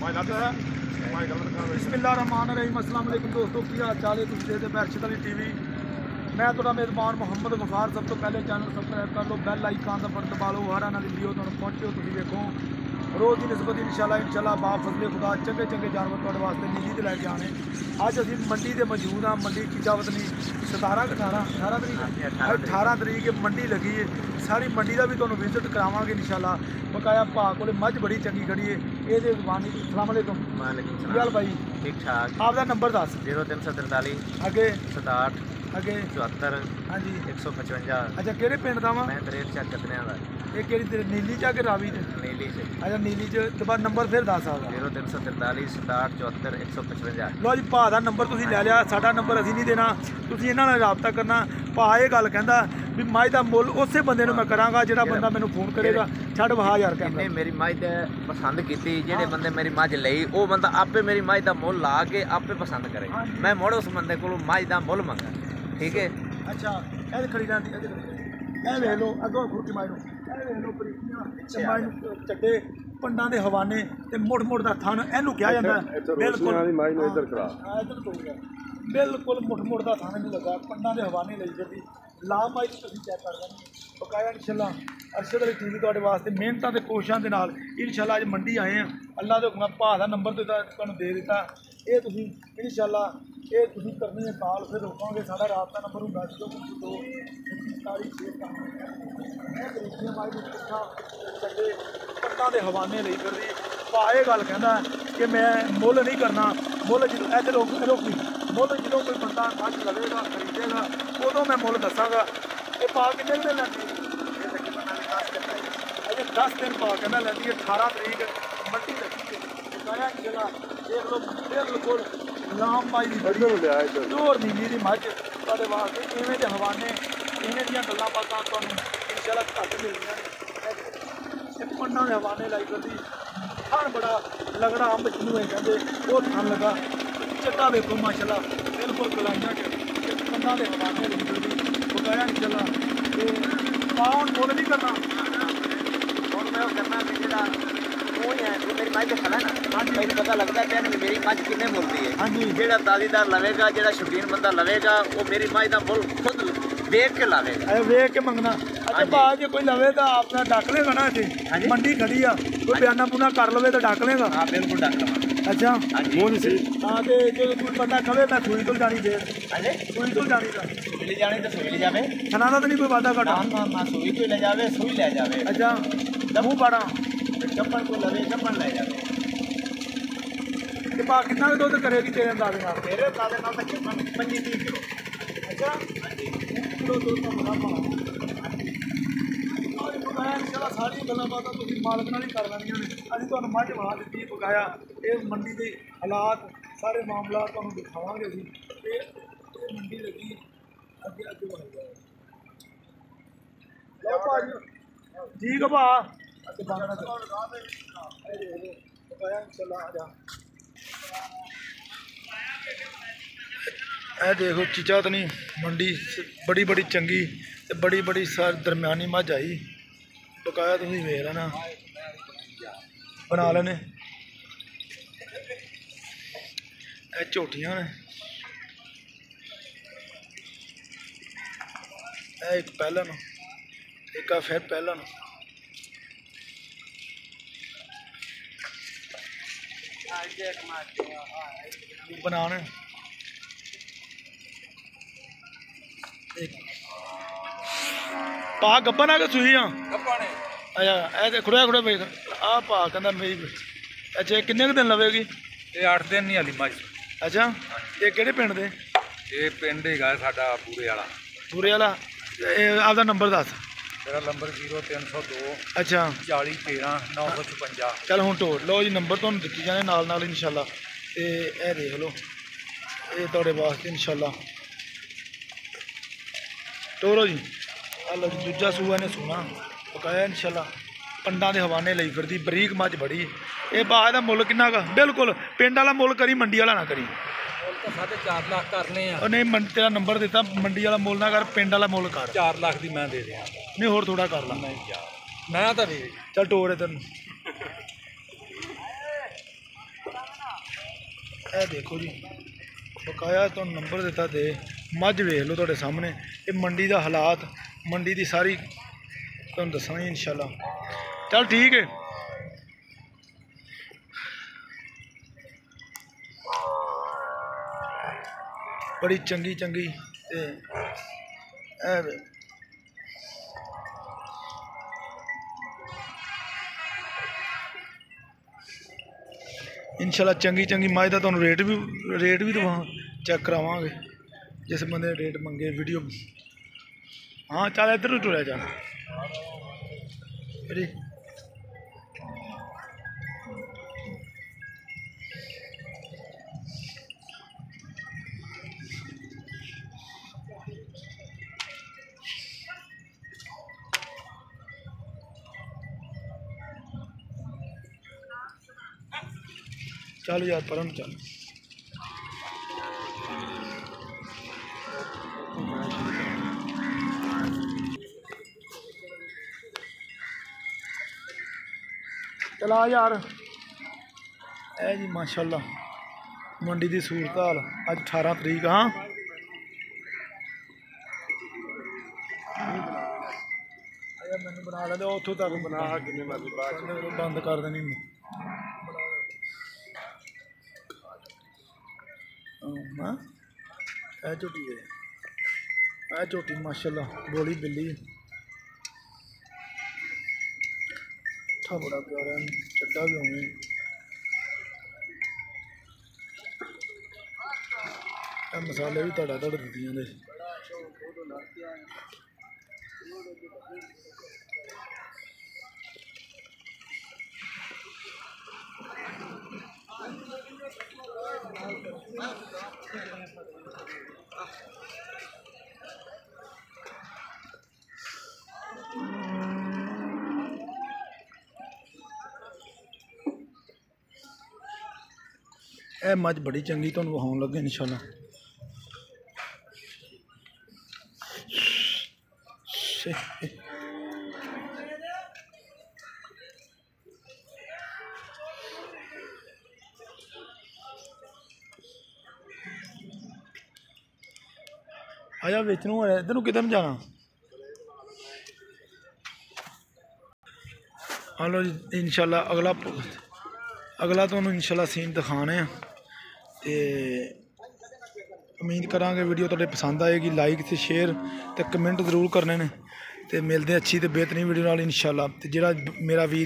बिस्मिल्लाहिर्रहमानिर्रहीम अस्सलाम वालेकुम दोस्तों, की हाल चाल है? तुम देखते बैरशद अली टीवी। मैं थोड़ा मेज़बान मुहम्मद गफार। सब तो पहले चैनल सबसक्राइब कर लो, बैल आइकन का बटन दबा लो, हर आने वाली वीडियो तुम पहुँचे हो तुम देखो। रोज़ की निस्बत इंशाल्लाह बा फजले खुदा चंगे चंगे जानवर तुम्हारे वास्ते नीली से लैके आने। अज असी मंडी से मौजूद हाँ। मंडी चीजा वतनी 17 18 तरीक मंडी लगी है। सारी मंडी का भी तुम्हें विजिट करावांगे इंशाल्लाह। बकाया भाव को मझ बड़ी चंगी खड़ी है। ये जबानी अस्सलाम वालेकुम। गल भाई ठीक ठाक। आपका नंबर दस। 0343 अगे 67 अगे 74 हाँ जी 155। अच्छा किहड़े पिंड दा वा? मैं दरेट चक कतनिया का ये केड़ी नीली चा के रावी च? नीली से। अच्छा नीली च दोबारा नंबर फिर दस आपका। 0343 67 74 155। लो जी भा का नंबर तुसीं ले लिया, साडा नंबर असीं नहीं देना, तुसीं इन्हां नाल राबता करना। भा ये गल कहंदा भी मझ दा मुੱਲ उसे बंदे नूं मैं करांगा जिहड़ा बंदा मैनूं फोन करेगा। छड्ड वहा यार जिन्हें मेरी मझ पसंद की, जेडे बंदे मेरी मझ लई वो बंदा आपे मेरी मझ का मुੱਲ ला के आपे पसंद करे। मैं मुड़ उस बंदे को मझ का मुੱਲ मंगा, ठीक है। अच्छा ए खड़ी रहंदी ए वेख लो अगों खुरकी मारो, ए वेख लो बरीकियां चंबाई चड्डे पंडां दे हवाने ते मुड़ मुड़ दा थन इहनूं किहा जांदा। बिल्कुल बिल्कुल मुड़ मुड़ दा थन इहनूं लगा। पंडां दे हवाने लई फिरदी ला माई तुसीं चैक कर लेंगे। बकाया इंशाल्लाह अरशद अली टीवी तुहाडे वास्ते मेहनतां ते कोशिशां दे नाल इंशाल्लाह अज मंडी आए हैं। अल्लाह दे हुक्म भा दा नंबर तो तुहानूं दे दित्ता। ये तुसीं इंशाल्लाह ये तुसीं करनी है कॉल, फिर रोकांगे। साडा राबता नंबर हुंदा 02 छड्डे पंडां दे हवाने लई फिरदी। भा ये गल कहंदा कि मैं मुੱਲ नहीं करना। मुੱਲ जो इधर रोकी मुੱਲ जो कोई बंदा मझ लवेगा खरीदेगा उदों मैं मुੱਲ दसांगा। ये भा किन्ने दिन लैंदी? अजे 10 दिन भा कहना लैंदी है। 18 तरीक मंडी लगी है। बकाया इंशाल्लाह देख लो बिल्कुल लाम पाई प्योर नीली दी मझ तुहाडे वास्ते इवें दे हवाने इवें दियां गल्लां बातां तुहानूं इंशाल्लाह घट मिलदियां ने। पंडां दे हवाने लाई करदी थन बड़ा लगड़ा अंब जिन्नू कहते वो थन लगा चट्टा देखो माशाल्लाह बिल्कुल गलाइयां च पंडां दे हवाने लाई करदी। बकाया इंशाल्लाह ते पाउन मुੱਲ नहीं करना। और मैं करना कि जेड़ा वो ही है जो मेरी मझ खड़ा ना, मैंने पता लगता है कि मेरी मझ कितने मुल्क है। हाँ जी जेड़ा तालीदार लवेगा, जेड़ा शौकीन बंदा लवेगा वो मेरी मझ का मुੱਲ खुद देख के लावेगा। अरे वेख के मंगना। अच्छा भा जो कोई लवे तो आपने डक लेगा ना? इतने मंडी खड़ी आ, कोई बयाना बुना कर लवे तो डक लेगा? हाँ बिल्कुल डक लवा। अच्छा वो नहीं सही। हाँ तो जो कोई बंदा कहे मैं सूई तो जानी दे सूई तो जानी का ले जाने तो सुई ले जावे, खाना तो नहीं कोई वादा घटा? ना सुई तो ले जावे, सुई ले जावे। अच्छा मुँह पाड़ा चप्पल को लवे, चप्पल ले जावे। कि भा कितना दुध करेगी तेरे अंदाजे नाल? मेरे अंदाजे नाल तो 25-30 किलो। अच्छा किलो दुध का बड़ा भाव। इंशाल्लाह सारी गल्लां बातां तुसीं मालक नाल ही कर लैणियां ने। असीं तुहानूं मझ वहा दित्ती बकाया ये मंडी के हालात सारे मामला तुहानूं दिखावांगे। असीं ये मंडी लगी अगे अगे बन जाए। लो भाजी ठीक है भा अगे बंद ना बकाया इंशाल्लाह आ जा। ए देखो चीज़ा तो नहीं मंडी बड़ी बड़ी चंगी ते बड़ी बड़ी सारी दरम्यानी मझ आई। बकाया तुम वेख लेना बना लेने। ए झोटियां ने एक पहलन एक फिर पहलन। बनाने पा गब्बन आ के सुई हाँ। अच्छा ऐसे खुड़िया खुड़िया वेख आ भा कहंदा मेरी। अच्छा किन्ने दिन लवेगी? ये 8 दिन नहीं हाली मझ। अच्छा ये किहड़े पिंड दे? ये पिंड हैगा साडा पूरे वाला। पूरे वाला आपका नंबर दस। मेरा नंबर 0302 अच्छा 40 13 956। चल हूँ टोर लो जी नंबर तुहानूं दित्ती जाने नाल नाल इंशाल्लाह। ते ए देख लो ये तुहाडे वास्ते इंशाल्लाह टोरो जी। हलो जी दूजा सूआ ने सुना बकाया इंशाल्लाह पंडां दे हवाने लई फिरदी बरीक मझ बड़ी। ये भा दा मुੱਲ किन्ना का? बिल्कुल पिंड वाला मुੱਲ करी मंडी वाला ना करी। 4.5 लाख करने आ। नहीं तेरा नंबर दिता मंडी वाला मुੱਲ ना कर पिंड वाला मुੱਲ कर। 4 लाख की मैं दे दिया। नहीं होर थोड़ा कर ला। मैं तो नहीं चल टोर है तेन ਇਹ ਦੇਖੋ ਜੀ ਬਕਾਇਆ ਤੁਹਾਨੂੰ ਨੰਬਰ ਦਿੱਤਾ ਦੇ ਮੱਝ ਵੇਖ ਲਓ ਤੁਹਾਡੇ ਸਾਹਮਣੇ। ਇਹ ਮੰਡੀ ਦਾ ਹਾਲਾਤ, ਮੰਡੀ ਦੀ ਸਾਰੀ ਤੁਹਾਨੂੰ ਦੱਸਾਂਗੇ ਇਨਸ਼ਾਅੱਲਾ। ਚਲ ਠੀਕ ਹੈ। ਬੜੀ ਚੰਗੀ ਚੰਗੀ ਤੇ ਇਹ ਵੇ इंशाल्लाह चंगी चंगी मझ का तुहानूं रेट भी दवा चेक करावांगे जिस बंदे ने रेट मंगे वीडियो। हाँ चल इधर टुरया जा चल यार परम चल। चला यार ए जी माशाल्लाह मंडी की सूरत हाल अज 18 तरीक। हाँ मैंने बना लेंदे उतों तक बना बंद कर देनी। हाँ ए झोटी है, ए झोटी माशाल्लाह बोली बिल्ली ठा बड़ा प्यारा चड्डा भी होंगे। मसाले भी धड़ा धड़ दित्तियां दे। ਇਹ ਮੱਝ बड़ी चंगी ਤੁਹਾਨੂੰ ਵਿਖਾਉਣ ਲੱਗੇ इंशाल्लाह। आया बेच नूं इधर नूं किधर जाना। हेलो जी इंशाल्लाह अगला तुहानूं इंशाल्लाह सीन दिखाने हैं। तो उम्मीद करांगे वीडियो तुहाडे पसंद आएगी। लाइक ते शेयर ते कमेंट जरूर करने ने। तो मिलते अच्छी तो बेहतरीन वीडियो नाल इंशाल्लाह। तो जिहड़ा मेरा भी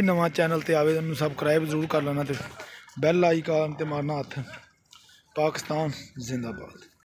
नवा चैनल ते आवे उन्होंने सबसक्राइब जरूर कर लेना। तो बैल आइकन ते मारना हथ। पाकिस्तान जिंदाबाद।